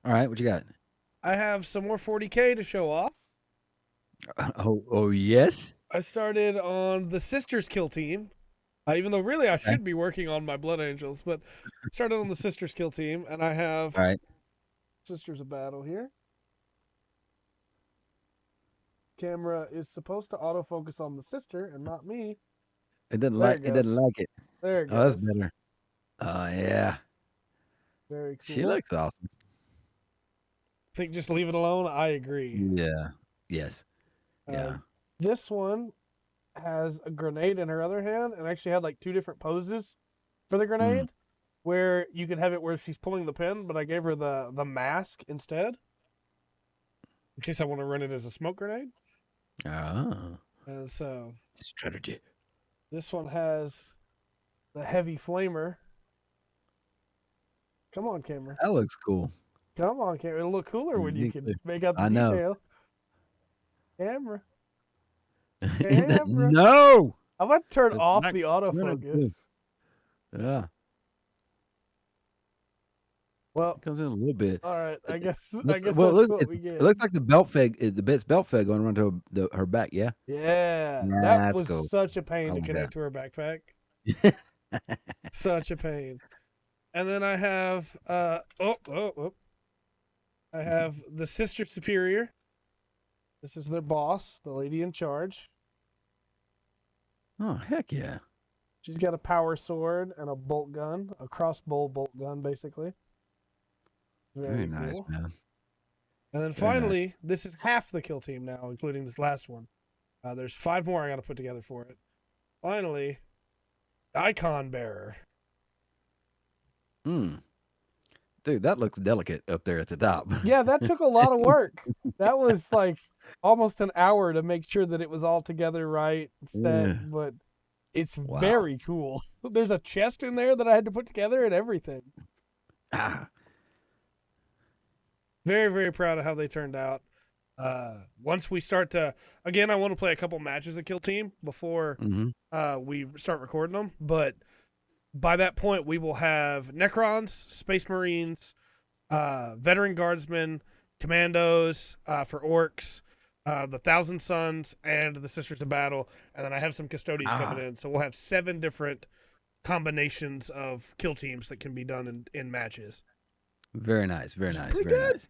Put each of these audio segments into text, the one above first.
All right, what you got? I have some more 40K to show off. Oh, yes. I started on the Sisters Kill team, even though really I Okay. should be working on my Blood Angels, but started on the Sisters Kill team, and I All have right. Sisters of Battle here. Camera is supposed to autofocus on the sister and not me. It doesn't There like it it doesn't goes. like it. There it Oh, that's goes. better. Oh yeah. Very She cool. looks awesome. I think just leave it alone. I agree. Yeah. Yes. Uh, Yeah. this one has a grenade in her other hand and actually had like two different poses for the Mm. grenade where you could have it where she's pulling the pin, but I gave her the mask instead in case I want to run it as a smoke grenade. Oh. And so Strategy. this one has the heavy flamer. Come on, camera. That looks cool. Come on, camera. It'll look cooler when you Me can too. make out the I know. detail. Camera. Camera. No. I'm about to turn It's off not the gonna do. autofocus. Yeah. Well, It comes in a little bit. all right. I guess Well, that's what we it get. looks like the belt feg is the belt feg going around to her back. Yeah. Yeah, that That's was cool. such a pain I to like connect to her backpack. that. Such a pain. And then I have I have the Sister Superior. This is their boss, the lady in charge. Oh heck yeah. She's got a power sword and a bolt gun, a crossbow bolt gun, basically. Very Very nice, cool. man. And then Very nice. finally, this is half the kill team now, including this last one. There's 5 more I got to put together for it. Finally, Icon Bearer. Mm. Dude, that looks delicate up there at the top. Yeah, that took a lot of work. That was like almost an hour to make sure that it was all together right, set, Yeah. but it's Wow. very cool. There's a chest in there that I had to put together and everything. Ah. Very, very proud of how they turned out. Once we start to, again, I want to play a couple matches of Kill Team before we start recording them. But by that point, we will have Necrons, Space Marines, Veteran Guardsmen, Commandos for Orcs, the Thousand Sons, and the Sisters of Battle. And then I have some Custodians coming in. So we'll have 7 different combinations of kill teams that can be done in matches. Very nice. Very nice. Pretty Very good. nice.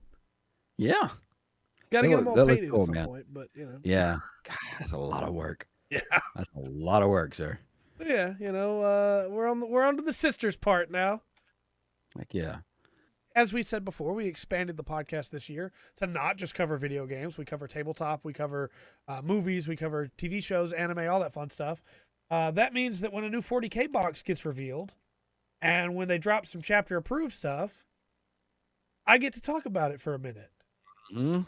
Yeah. Got to get them all painted cool, at some man. point, but you know. Yeah. God, that's a lot of work. Yeah. That's a lot of work, sir. Yeah, you know, we're on to the sisters part now. Like, yeah. As we said before, we expanded the podcast this year to not just cover video games. We cover tabletop, we cover movies, we cover TV shows, anime, all that fun stuff. That means that when a new 40K box gets revealed, and when they drop some chapter approved stuff, I get to talk about it for a minute. Mm-hmm.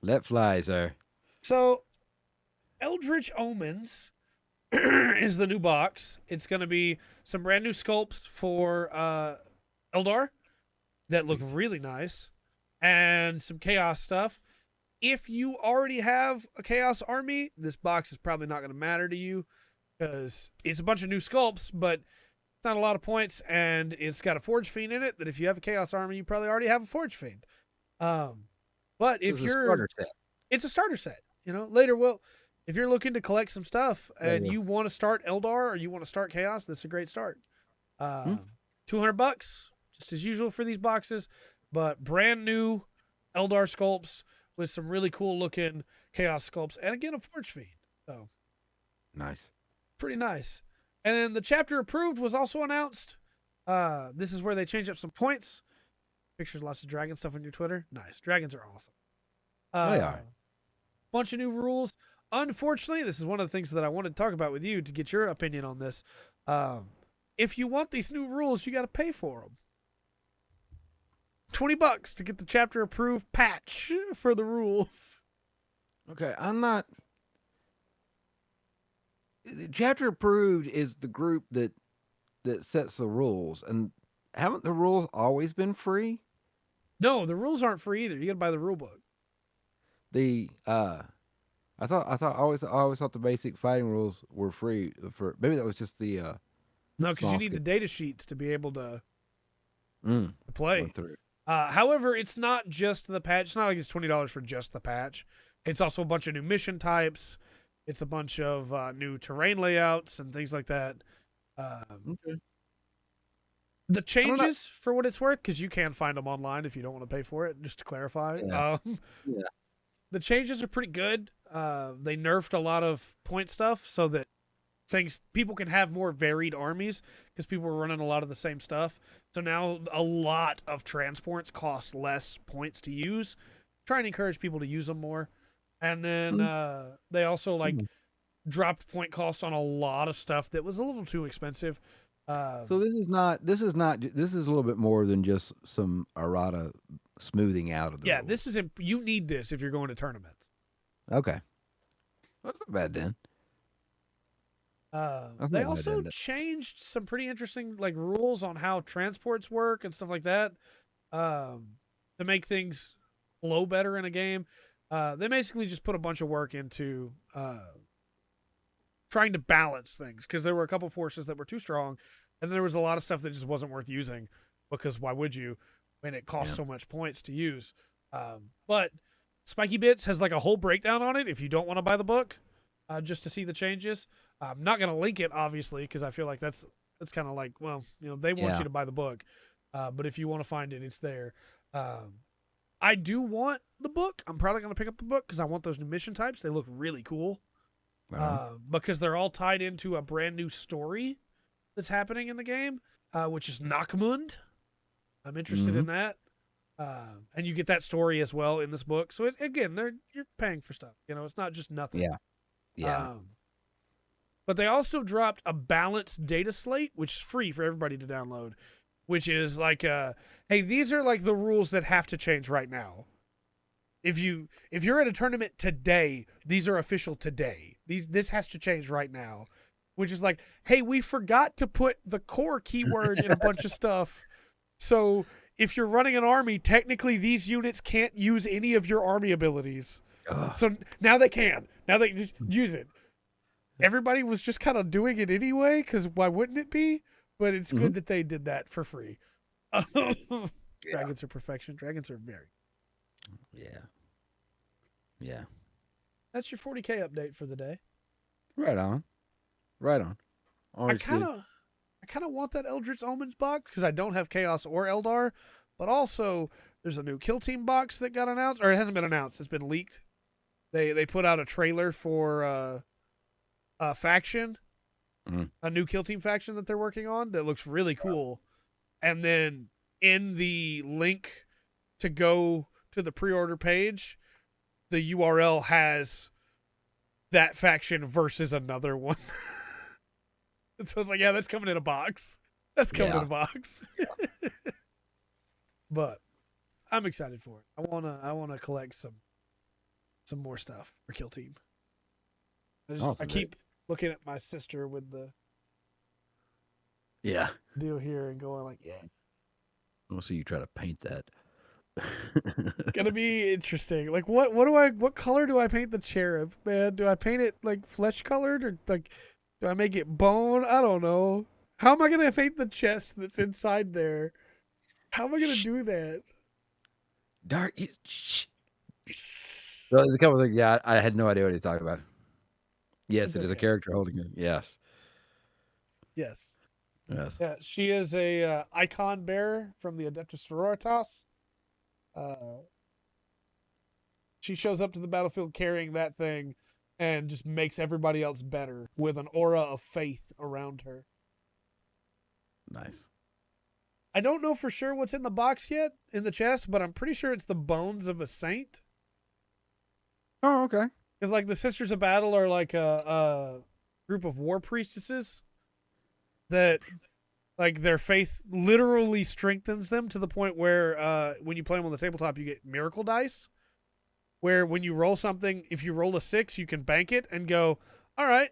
Let fly, sir. So, Eldritch Omens is the new box. It's going to be some brand new sculpts for Eldar that look really nice and some chaos stuff. If you already have a chaos army, this box is probably not going to matter to you because it's a bunch of new sculpts, but it's not a lot of points, and it's got a Forge Fiend in it that if you have a chaos army, you probably already have a Forge Fiend. But if It's a you're starter set. it's a starter set, you know. Later, well, if you're looking to collect some stuff and you want to start Eldar or you want to start Chaos, this is a great start. $200, just as usual for these boxes, but brand new Eldar sculpts with some really cool looking Chaos sculpts, and again a Forge Fiend. So Nice. pretty nice. And then the chapter approved was also announced. This is where they change up some points. Pictures, lots of dragon stuff on your Twitter. Nice, dragons are awesome. They are. Bunch of new rules. Unfortunately, this is one of the things that I wanted to talk about with you to get your opinion on this. If you want these new rules, you got to pay for them. $20 to get the chapter approved patch for the rules. Okay, I'm not. Chapter approved is the group that sets the rules, and haven't the rules always been free? No, the rules aren't free either. You got to buy the rule book. The I always thought the basic fighting rules were free for maybe that was just the No, because you need the data sheets to be able to play. went through. However, it's not just the patch. It's not like it's $20 for just the patch. It's also a bunch of new mission types. It's a bunch of new terrain layouts and things like that. Okay. The I don't know. changes, for what it's worth, because you can find them online if you don't want to pay for it, just to clarify. Yeah. Yeah. The changes are pretty good. They nerfed a lot of point stuff so that people can have more varied armies because people were running a lot of the same stuff. So now a lot of transports cost less points to use. Try and encourage people to use them more. And then they also dropped point cost on a lot of stuff that was a little too expensive. So this is not. This is a little bit more than just some errata smoothing out of the. Yeah, rules. this is you need this if you're going to tournaments. Okay. That's not bad then. They also changed some pretty interesting rules on how transports work and stuff like that to make things flow better in a game. They basically just put a bunch of work into trying to balance things because there were a couple forces that were too strong, and there was a lot of stuff that just wasn't worth using because why would you when it costs so much points to use? But Spiky Bits has a whole breakdown on it if you don't want to buy the book just to see the changes. I'm not going to link it, obviously, because I feel like that's kind of they want you to buy the book. But if you want to find it, it's there. I do want the book. I'm probably going to pick up the book because I want those new mission types. They look really cool because they're all tied into a brand new story that's happening in the game, which is Nakmund. I'm interested in that. And you get that story as well in this book. So, you're paying for stuff. It's not just nothing. Yeah. Yeah. But they also dropped a balanced data slate, which is free for everybody to download, which is hey, these are the rules that have to change right now. If you're at a tournament today, these are official today. This has to change right now, which is hey, we forgot to put the core keyword in a bunch of stuff. So if you're running an army, technically these units can't use any of your army abilities. So now they can. Now they just use it. Everybody was just kind of doing it anyway, because why wouldn't it be? But it's good that they did that for free. Dragons are perfection. Dragons are very. Yeah. Yeah. That's your 40K update for the day. Right on. Right on. I kind of want that Eldritch Omens box because I don't have Chaos or Eldar, but also there's a new Kill Team box that got announced, or it hasn't been announced. It's been leaked. They put out a trailer for a faction, a new Kill Team faction that they're working on that looks really cool. And then in the link to go to the pre-order page, the URL has that faction versus another one. And so it's yeah, that's coming in a box. That's coming in a box. But I'm excited for it. I wanna collect some more stuff for Kill Team. I keep looking at my sister with the deal here and going yeah. We'll see you try to paint that. It's gonna be interesting. What color do I paint the cherub, man? Do I paint it flesh colored or do I make it bone? I don't know. How am I gonna paint the chest that's inside there? How am I gonna do that? Dark. Well, there's a couple things. Yeah, I had no idea what he's talking about. Yes, it is a character holding it. Yes. Yes. Yes. Yeah, she is a icon bearer from the Adeptus Sororitas. She shows up to the battlefield carrying that thing and just makes everybody else better with an aura of faith around her. Nice. I don't know for sure what's in the box yet in the chest, but I'm pretty sure it's the bones of a saint. Oh, okay. Because the Sisters of Battle are a group of war priestesses that their faith literally strengthens them to the point where when you play them on the tabletop, you get miracle dice. Where when you roll something, if you roll a 6, you can bank it and go, all right,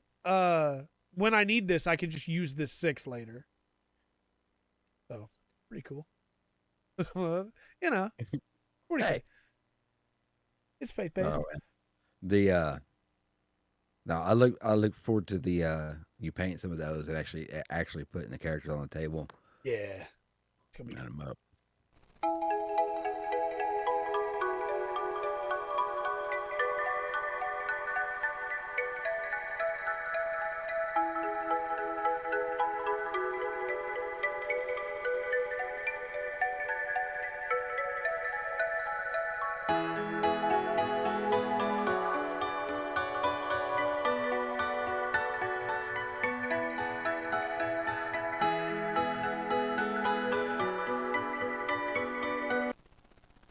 when I need this, I can just use this 6 later. So, pretty cool. 40K. Hey. It's faith-based. Oh, now I look forward to the you paint some of those and actually putting the characters on the table. Yeah. It's gonna be Line them up.